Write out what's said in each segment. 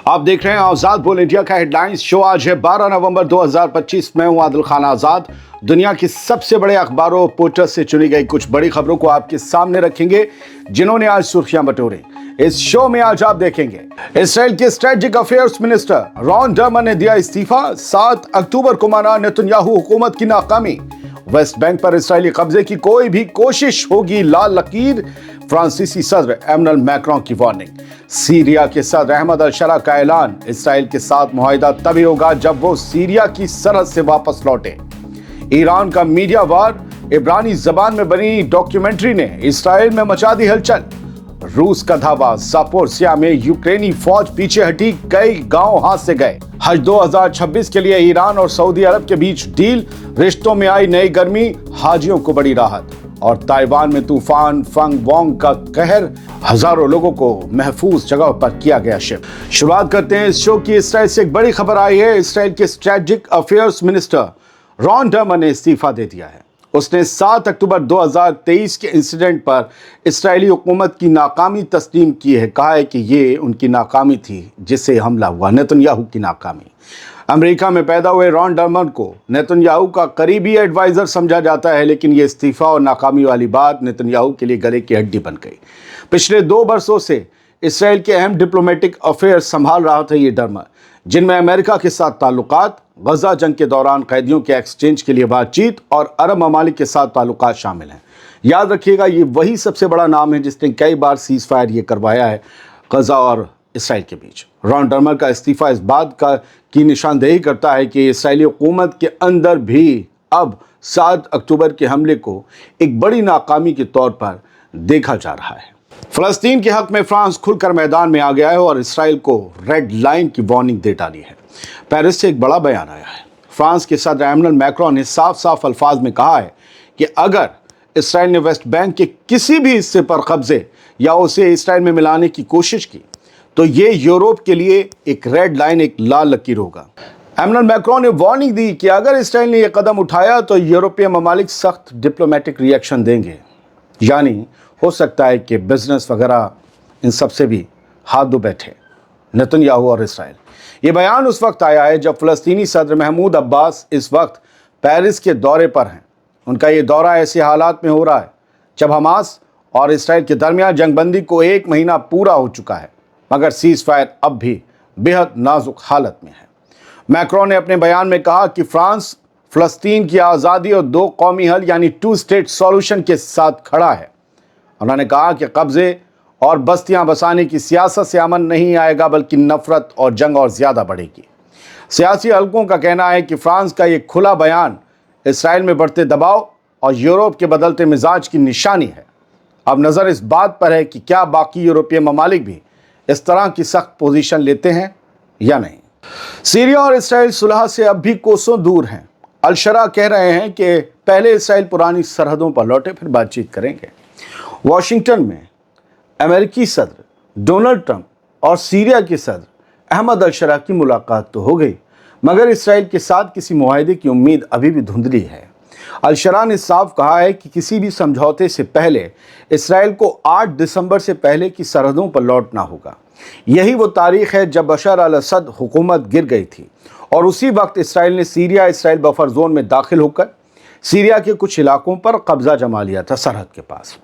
आप देख रहे हैं आजाद बोल इंडिया का हेडलाइंस शो। आज है 12 नवंबर 2025। मैं हूं आदिल खान आजाद। दुनिया के सबसे बड़े अखबारों और पोर्टल से चुनी गई कुछ बड़ी खबरों को आपके सामने रखेंगे, जिन्होंने आज सुर्खियां बटोरी। इस शो में आज आप देखेंगे इसराइल के स्ट्रेटेजिक अफेयर्स मिनिस्टर रॉन डर्मन ने दिया इस्तीफा। 7 अक्टूबर को माना नेतन्याहू हुकूमत की नाकामी। वेस्ट बैंक पर इसराइली कब्जे की कोई भी कोशिश होगी लाल लकीर। फ्रांसीसी सदर एमनुअल मैक्रों की वार्निंग। सीरिया के सदर अहमद अल-शरा का ऐलान, इसराइल के साथ मुआहिदा तभी होगा जब वो सीरिया की सरहद से वापस लौटे। ईरान का मीडिया वार, इब्रानी जबान में बनी डॉक्यूमेंट्री ने इसराइल में मचा दी हलचल। रूस का धावा, जापोरिया में यूक्रेनी फौज पीछे हटी, कई गांव हाथ से गए। हज 2026 के लिए ईरान और सऊदी अरब के बीच डील, रिश्तों में आई नई गर्मी, हाजियों को बड़ी राहत। और ताइवान में तूफान फंग वोंग का कहर, हजारों लोगों को महफूज जगह पर किया गया शिफ्ट। शुरुआत करते हैं इस शो की। इसराइल से एक बड़ी खबर आई है। इसराइल के स्ट्रेटेजिक अफेयर्स मिनिस्टर रॉन डर्मन ने इस्तीफा दे दिया है। उसने 7 अक्टूबर 2023 के इंसिडेंट पर इसराइली हुकूमत की नाकामी तस्लीम की है। कहा है कि ये उनकी नाकामी थी जिससे हमला हुआ, नेतन्याहू की नाकामी। अमेरिका में पैदा हुए रॉन डर्मन को नेतन्याहू का करीबी एडवाइजर समझा जाता है, लेकिन ये इस्तीफा और नाकामी वाली बात नेतन्याहू के लिए गले की हड्डी बन गई। पिछले 2 वर्षों से इसराइल के अहम डिप्लोमेटिक अफेयर्स संभाल रहा था ये डर्मन, जिनमें अमेरिका के साथ ताल्लुकात, गजा जंग के दौरान कैदियों के एक्सचेंज के लिए बातचीत और अरब ममालिक के साथ ताल्लुकात शामिल हैं। याद रखिएगा, ये वही सबसे बड़ा नाम है जिसने कई बार सीज फायर ये करवाया है गजा और इसराइल के बीच। रॉन डर्मन का इस्तीफा इस बात की निशानदेही करता है कि इसराइली हुकूमत के अंदर भी अब 7 अक्टूबर के हमले को एक बड़ी नाकामी के तौर पर देखा जा रहा है। फलस्तीन के हक में फ्रांस खुलकर मैदान में आ गया है और इसराइल को रेड लाइन की वार्निंग दे डाली है। पेरिस से एक बड़ा बयान आया है। फ्रांस के सदर एमनुअल मैक्रों ने साफ साफ अल्फाज में कहा है कि अगर इसराइल ने वेस्ट बैंक के किसी भी हिस्से पर कब्जे या उसे इसराइल में मिलाने की कोशिश की तो ये यूरोप के लिए एक रेड लाइन, एक लाल लकीर होगा। एमनुअल मैक्रों ने वार्निंग दी कि अगर इसराइल ने यह कदम उठाया तो यूरोपीय ममालिक सख्त डिप्लोमेटिक रिएक्शन देंगे। यानी हो सकता है कि बिजनेस वगैरह इन सब से भी हाथ धो बैठे नेतन्याहू और इसराइल। ये बयान उस वक्त आया है जब फ़लस्तीनी सदर महमूद अब्बास इस वक्त पेरिस के दौरे पर हैं। उनका ये दौरा ऐसे हालात में हो रहा है जब हमास और इसराइल के दरमियान जंगबंदी को 1 महीना पूरा हो चुका है, मगर सीज फायर अब भी बेहद नाजुक हालत में है। मैक्रों ने अपने बयान में कहा कि फ्रांस फ़लस्तीन की आज़ादी और 2 कौमी हल यानी 2 स्टेट सॉल्यूशन के साथ खड़ा है। उन्होंने कहा कि कब्जे और बस्तियां बसाने की सियासत से अमन नहीं आएगा, बल्कि नफरत और जंग और ज़्यादा बढ़ेगी। सियासी हलकों का कहना है कि फ्रांस का ये खुला बयान इसराइल में बढ़ते दबाव और यूरोप के बदलते मिजाज की निशानी है। अब नज़र इस बात पर है कि क्या बाकी यूरोपीय ममालिक भी इस तरह की सख्त पोजीशन लेते हैं या नहीं। सीरिया और इसराइल सुलह से अब भी कोसों दूर हैं। अल-शरा कह रहे हैं कि पहले इसराइल पुरानी सरहदों पर लौटे, फिर बातचीत करेंगे। वाशिंगटन में अमेरिकी सदर डोनाल्ड ट्रंप और सीरिया के सदर अहमद अल-शरा की मुलाकात तो हो गई, मगर इसराइल के साथ किसी मुआहिदे की उम्मीद अभी भी धुंधली है। अल-शरा ने साफ कहा है कि किसी भी समझौते से पहले इसराइल को 8 दिसंबर से पहले की सरहदों पर लौटना होगा। यही वो तारीख है जब बशर अल-असद हुकूमत गिर गई थी और उसी वक्त इसराइल ने सीरिया इसराइल बफर जोन में दाखिल होकर सीरिया के कुछ इलाकों पर कब्जा जमा लिया था सरहद के पास।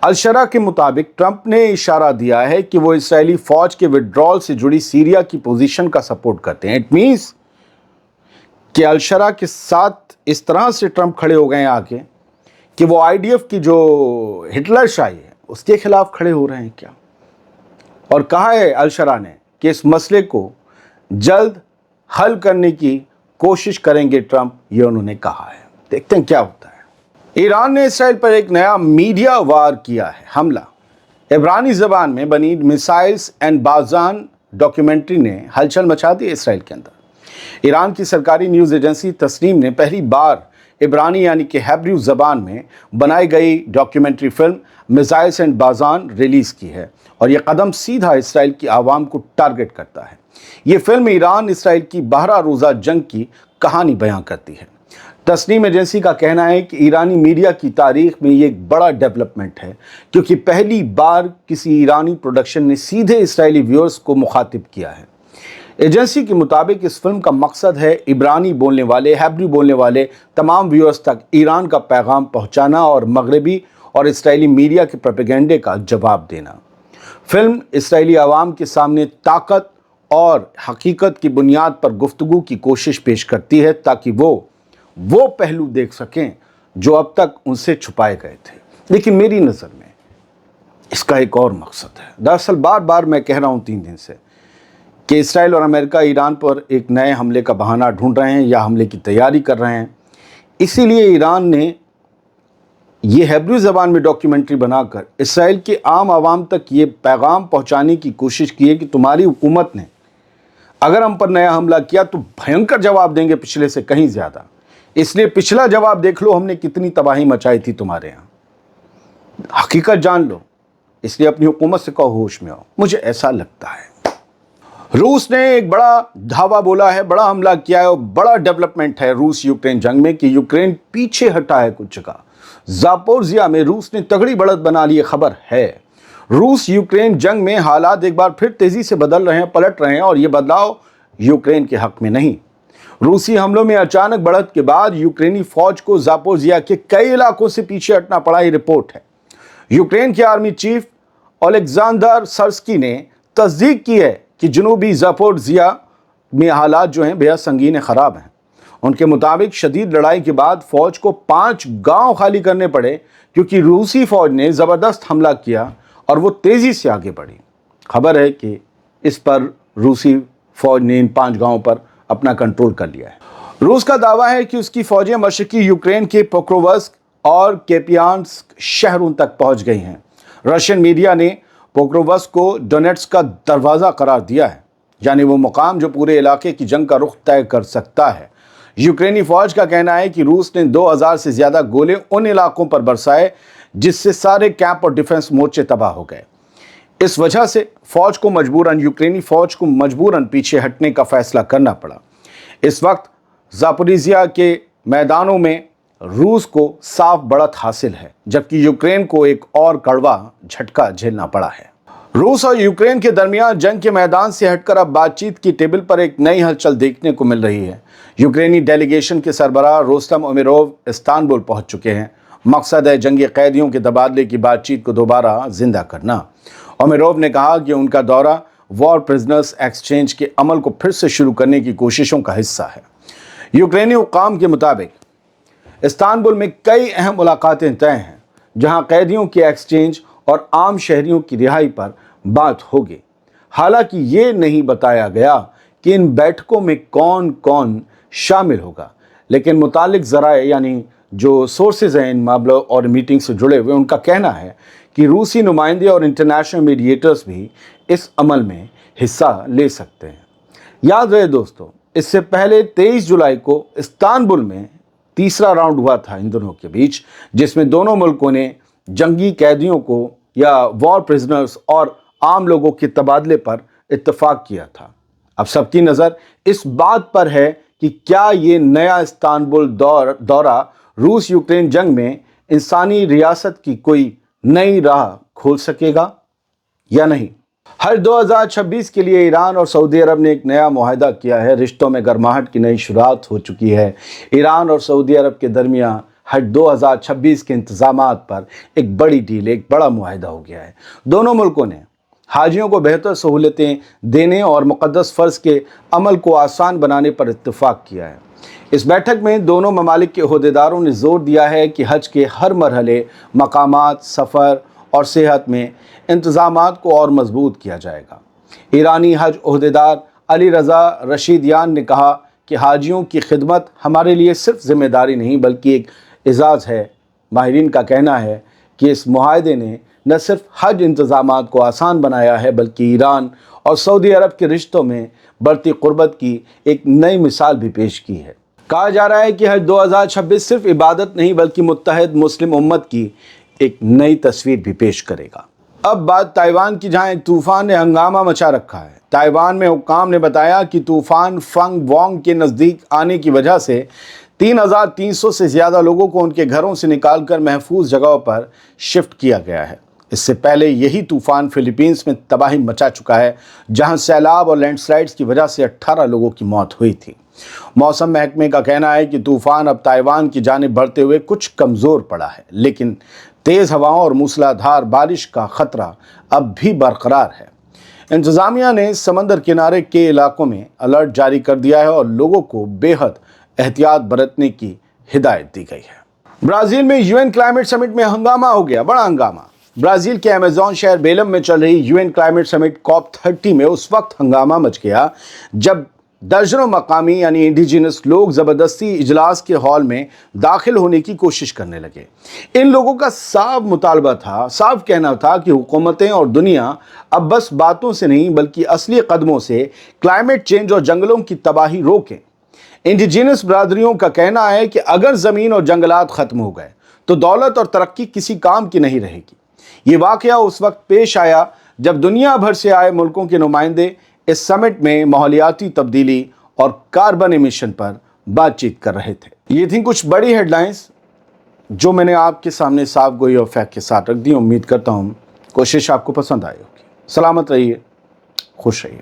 अल-शरा के मुताबिक ट्रंप ने इशारा दिया है कि वो इसराइली फौज के विड्रॉल से जुड़ी सीरिया की पोजीशन का सपोर्ट करते हैं। इट मीन्स कि अल-शरा के साथ इस तरह से ट्रंप खड़े हो गए हैं आगे कि वो आईडीएफ की जो हिटलर शाही है उसके खिलाफ खड़े हो रहे हैं क्या। और कहा है अल-शरा ने कि इस मसले को जल्द हल करने की कोशिश करेंगे ट्रंप, ये उन्होंने कहा है। देखते हैं क्या होता है। ईरान ने इसराइल पर एक नया मीडिया वार किया है हमला। इब्रानी ज़बान में बनी मिसाइल्स एंड बाजान डॉक्यूमेंट्री ने हलचल मचा दी इसराइल के अंदर। ईरान की सरकारी न्यूज़ एजेंसी तस्नीम ने पहली बार इब्रानी यानी कि हेब्रू ज़बान में बनाई गई डॉक्यूमेंट्री फिल्म मिसाइल्स एंड बाजान रिलीज़ की है और यह कदम सीधा इसराइल की आवाम को टारगेट करता है। ये फिल्म ईरान इसराइल की 12 रोज़ा जंग की कहानी बयां करती है। तस्नीम एजेंसी का कहना है कि ईरानी मीडिया की तारीख में ये एक बड़ा डेवलपमेंट है, क्योंकि पहली बार किसी ईरानी प्रोडक्शन ने सीधे इसराइली व्यूअर्स को मुखातिब किया है। एजेंसी के मुताबिक इस फिल्म का मकसद है इब्रानी बोलने वाले, हेब्रू बोलने वाले तमाम व्यूअर्स तक ईरान का पैगाम पहुंचाना और मगरबी और इसराइली मीडिया के प्रोपेगेंडे का जवाब देना। फिल्म इसराइली आवाम के सामने ताकत और हकीकत की बुनियाद पर गुफ्तगू की कोशिश पेश करती है ताकि वो पहलू देख सकें जो अब तक उनसे छुपाए गए थे। लेकिन मेरी नज़र में इसका एक और मकसद है। दरअसल बार बार मैं कह रहा हूँ 3 दिन से कि इसराइल और अमेरिका ईरान पर एक नए हमले का बहाना ढूंढ रहे हैं या हमले की तैयारी कर रहे हैं। इसीलिए ईरान ने ये हेब्रू ज़बान में डॉक्यूमेंट्री बनाकर इसराइल के आम आवाम तक ये पैगाम पहुंचाने की कोशिश की है कि तुम्हारी हुकूमत ने अगर हम पर नया हमला किया तो भयंकर जवाब देंगे, पिछले से कहीं ज़्यादा। इसलिए पिछला जवाब देख लो, हमने कितनी तबाही मचाई थी तुम्हारे यहाँ, हकीकत जान लो। इसलिए अपनी हुकूमत से कहो होश में आओ। मुझे ऐसा लगता है रूस ने एक बड़ा धावा बोला है, बड़ा हमला किया है और बड़ा डेवलपमेंट है रूस यूक्रेन जंग में कि यूक्रेन पीछे हटा है कुछ जगह। ज़ापोरिज़िया में रूस ने तगड़ी बढ़त बना ली, खबर है। रूस यूक्रेन जंग में हालात एक बार फिर तेजी से बदल रहे हैं, पलट रहे हैं और ये बदलाव यूक्रेन के हक में नहीं। रूसी हमलों में अचानक बढ़त के बाद यूक्रेनी फौज को ज़ापोरिज़िया के कई इलाकों से पीछे हटना पड़ा, ये रिपोर्ट है। यूक्रेन के आर्मी चीफ ओलेक्जेंडर सर्स्की ने तस्दीक की है कि जनूबी ज़ापोरिज़िया में हालात जो हैं बेहद संगीन ख़राब हैं। उनके मुताबिक शदीद लड़ाई के बाद फ़ौज को 5 गांव खाली करने पड़े क्योंकि रूसी फ़ौज ने ज़बरदस्त हमला किया और वो तेज़ी से आगे बढ़ी। खबर है कि इस पर रूसी फ़ौज ने इन 5 गांवों पर अपना कंट्रोल कर लिया है। रूस का दावा है कि उसकी फ़ौजें मशरकी यूक्रेन के पोक्रोवस्क और केपियांस्क शहरों तक पहुंच गई हैं। रशियन मीडिया ने पोक्रोवस्क को डोनेट्स्क का दरवाज़ा करार दिया है, यानी वो मुकाम जो पूरे इलाके की जंग का रुख तय कर सकता है। यूक्रेनी फ़ौज का कहना है कि रूस ने 2000 से ज़्यादा गोले उन इलाकों पर बरसाए जिससे सारे कैंप और डिफेंस मोर्चे तबाह हो गए। इस वजह से यूक्रेनी फ़ौज को मजबूरन पीछे हटने का फैसला करना पड़ा। इस वक्त ज़ापोरिज़िया के मैदानों में रूस को साफ बढ़त हासिल है, जबकि यूक्रेन को एक और कड़वा झटका झेलना पड़ा है। रूस और यूक्रेन के दरमियान जंग के मैदान से हटकर अब बातचीत की टेबल पर एक नई हलचल देखने को मिल रही है। यूक्रेनी डेलीगेशन के सरबराह रोस्तम उमेरोव इस्तांबुल पहुंच चुके हैं। मकसद है जंगी कैदियों के तबादले की बातचीत को दोबारा जिंदा करना। उमेरोव ने कहा कि उनका दौरा वॉर प्रिजनर्स एक्सचेंज के अमल को फिर से शुरू करने की कोशिशों का हिस्सा है। यूक्रेनी हुक्काम के मुताबिक इस्तांबुल में कई अहम मुलाकातें तय हैं, जहां कैदियों के एक्सचेंज और आम शहरियों की रिहाई पर बात होगी। हालांकि ये नहीं बताया गया कि इन बैठकों में कौन कौन शामिल होगा, लेकिन मुतालिक ज़राए यानी जो सोर्सेज हैं इन मामलों और मीटिंग से जुड़े हुए, उनका कहना है कि रूसी नुमाइंदे और इंटरनेशनल मीडिएटर्स भी इस अमल में हिस्सा ले सकते हैं। याद रहे दोस्तों, इससे पहले 23 जुलाई को इस्तांबुल में तीसरा राउंड हुआ था इन दोनों के बीच, जिसमें दोनों मुल्कों ने जंगी कैदियों को या वॉर प्रिजनर्स और आम लोगों के तबादले पर इत्तेफाक किया था। अब सबकी नज़र इस बात पर है कि क्या ये नया इस्तांबुल दौरा रूस यूक्रेन जंग में इंसानी रियासत की कोई नई राह खोल सकेगा या नहीं। हर 2026 के लिए ईरान और सऊदी अरब ने एक नया मुआहदा किया है। रिश्तों में गर्माहट की नई शुरुआत हो चुकी है। ईरान और सऊदी अरब के दरमियान हज 2026 के इंतजामात पर एक बड़ी डील, एक बड़ा मुआहदा हो गया है। दोनों मुल्कों ने हाजियों को बेहतर सहूलतें देने और मुक़द्दस फ़र्ज़ के अमल को आसान बनाने पर इत्तेफाक किया है। इस बैठक में दोनों ममालिक के ओहदेदारों ने जोर दिया है कि हज के हर मरहले, मकामात, सफ़र और सेहत में इंतज़ामात को और मजबूत किया जाएगा। ईरानी हज ओहदेदार अली रज़ा रशीदियान ने कहा कि हाजियों की खिदमत हमारे लिए सिर्फ ज़िम्मेदारी नहीं बल्कि एक एजाज़ है। माहिरीन का कहना है कि इस मुआहदे ने न सिर्फ हज इंतज़ामात को आसान बनाया है बल्कि ईरान और सऊदी अरब के रिश्तों में बढ़ती क़ुर्बत की एक नई मिसाल भी पेश की है। कहा जा रहा है कि हज 2026 सिर्फ इबादत नहीं बल्कि मुत्तहद मुस्लिम उम्मत की एक नई तस्वीर भी पेश करेगा। अब बात ताइवान की, जहां एक तूफ़ान ने हंगामा मचा रखा है। ताइवान में हुक्काम ने बताया कि तूफ़ान फंग वोंग के नज़दीक आने की वजह से 3300 से ज़्यादा लोगों को उनके घरों से निकालकर महफूज जगहों पर शिफ्ट किया गया है। इससे पहले यही तूफान फिलीपींस में तबाही मचा चुका है, जहां सैलाब और लैंडस्लाइड्स की वजह से 18 लोगों की मौत हुई थी। मौसम महकमे का कहना है कि तूफान अब ताइवान की जानिब बढ़ते हुए कुछ कमज़ोर पड़ा है, लेकिन तेज़ हवाओं और मूसलाधार बारिश का खतरा अब भी बरकरार है। इंतज़ामिया ने समंदर किनारे के इलाकों में अलर्ट जारी कर दिया है और लोगों को बेहद एहतियात बरतने की हिदायत दी गई है। ब्राज़ील में यूएन क्लाइमेट समिट में हंगामा हो गया, बड़ा हंगामा। ब्राज़ील के अमेज़न शहर बेलम में चल रही यूएन क्लाइमेट समिट COP30 में उस वक्त हंगामा मच गया जब दर्जनों मकामी यानी इंडिजिनस लोग ज़बरदस्ती इजलास के हॉल में दाखिल होने की कोशिश करने लगे। इन लोगों का साफ मुतालबा था, साफ कहना था कि हुकूमतें और दुनिया अब बस बातों से नहीं बल्कि असली कदमों से क्लाइमेट चेंज और जंगलों की तबाही रोकें। इंडिजिनस बरादरियों का कहना है कि अगर ज़मीन और जंगलात ख़त्म हो गए तो दौलत और तरक्की किसी काम की नहीं रहेगी। ये वाक़या उस वक्त पेश आया जब दुनिया भर से आए मुल्कों के नुमाइंदे इस समिट में माहौलियाती तब्दीली और कार्बन एमिशन पर बातचीत कर रहे थे। ये थी कुछ बड़ी हेडलाइंस जो मैंने आपके सामने साफ गोई और फैक्ट के साथ रख दी। उम्मीद करता हूँ कोशिश आपको पसंद आई होगी। सलामत रहिए, खुश रहिए।